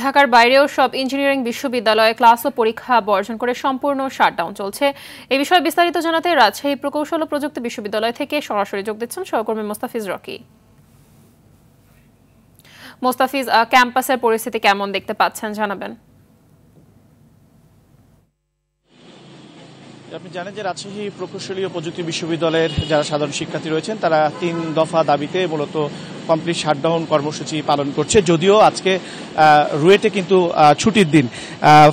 ঢাকার বাইরেও সব ইঞ্জিনিয়ারিং বিশ্ববিদ্যালয়ে ক্লাস ও পরীক্ষা বর্জন করে সম্পূর্ণ শাটডাউন চলছে। এই বিষয়ে বিস্তারিত জানাতে রাজশাহী প্রকৌশল ও প্রযুক্তি বিশ্ববিদ্যালয় থেকে সরাসরি যোগ দিচ্ছেন সহকর্মী মোস্তাফিজ রকি। মোস্তাফিজ, ক্যাম্পাসের পরিস্থিতি কেমন দেখতে পাচ্ছেন জানাবেন। আপনি জানেন যে রাজশাহী প্রকৌশলী ও প্রযুক্তি বিশ্ববিদ্যালয়ের যারা সাধারণ শিক্ষার্থী রয়েছেন তারা 3 দফা দাবিতে মূলত কমপ্লিট শাটডাউন কর্মসূচি পালন করছে। যদিও আজকে রুয়েটে কিন্তু ছুটির দিন,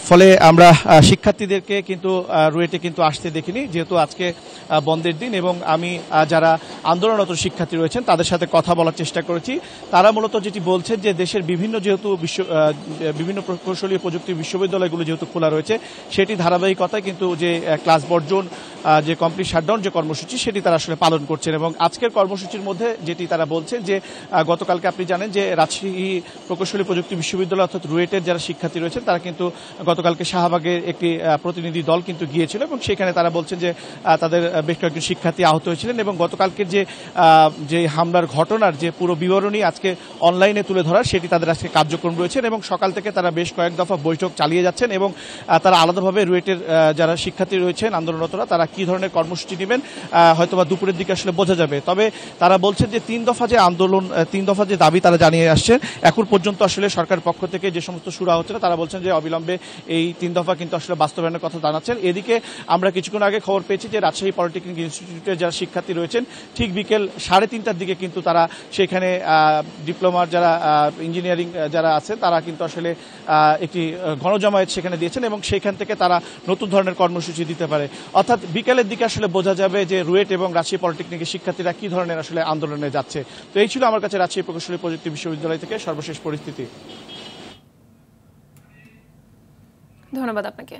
ফলে আমরা শিক্ষার্থীদেরকে কিন্তু রুয়েটে কিন্তু আসতে দেখিনি, যেহেতু আজকে বন্ধের দিন। এবং আমি যারা আন্দোলনরত শিক্ষার্থী রয়েছেন তাদের সাথে কথা বলার চেষ্টা করেছি। তারা মূলত যেটি বলছেন যে দেশের বিভিন্ন বিভিন্ন প্রকৌশলী ও প্রযুক্তি বিশ্ববিদ্যালয়গুলো যেহেতু খোলা রয়েছে, সেটি ধারাবাহিকতায় কিন্তু যে ক্লাস বর্জন, যে কমপ্লিট শাটডাউন যে কর্মসূচি, সেটি তারা আসলে পালন করছেন। এবং আজকের কর্মসূচির মধ্যে যেটি তারা বলছেন যে গতকালকে আপনি জানেন যে রাজশাহী প্রকৌশলী প্রযুক্তি বিশ্ববিদ্যালয় অর্থাৎ রুয়েটের যারা শিক্ষার্থী রয়েছেন তারা কিন্তু গতকালকে শাহবাগের একটি প্রতিনিধি দল কিন্তু গিয়েছিল এবং সেখানে তারা বলছেন যে তাদের বেশ কয়েকজন শিক্ষার্থী আহত হয়েছিলেন। এবং গতকালকের যে হামলার ঘটনার যে পুরো বিবরণী আজকে অনলাইনে তুলে ধরার, সেটি তাদের আজকে কার্যক্রম রয়েছেন এবং সকাল থেকে তারা বেশ কয়েক দফা বৈঠক চালিয়ে যাচ্ছেন। এবং তারা আলাদাভাবে রুয়েটের যারা শিক্ষার্থী রয়েছেন আন্দোলনরতরা, তারা কি ধরনের কর্মসূচি নেবেন হয়তোবা দুপুরের দিকে আসলে বোঝা যাবে। তবে তারা বলছেন যে 3 দফা যে আন্দোলন, 3 দফা যে দাবি তারা জানিয়ে আসছেন, এখন পর্যন্ত আসলে সরকারের পক্ষ থেকে যে সমস্ত সুরা হচ্ছে না, তারা বলছেন যে অবিলম্বে এই 3 দফা কিন্তু আসলে বাস্তবায়নের কথা জানাচ্ছেন। এদিকে আমরা কিছুক্ষণ আগে খবর পেয়েছি যে রাজশাহী পলিটেকনিক ইনস্টিটিউটের যারা শিক্ষার্থী রয়েছেন ঠিক বিকেল 3:30টার দিকে কিন্তু তারা সেখানে ডিপ্লোমার যারা ইঞ্জিনিয়ারিং যারা আছে তারা কিন্তু আসলে একটি গণজমায়েত সেখানে দিয়েছেন এবং সেখান থেকে তারা নতুন ধরনের কর্মসূচি দিতে পারে। অর্থাৎ বিকেলের দিকে আসলে বোঝা যাবে যে রুয়েট এবং রাজশাহী পলিটেকনিকের শিক্ষার্থীরা কি ধরনের আসলে আন্দোলনে যাচ্ছে। তো এই ছিল আমার কাছে রাজশাহী প্রকৌশলী প্রযুক্তি বিশ্ববিদ্যালয় থেকে সর্বশেষ পরিস্থিতি। ধন্যবাদ আপনাকে।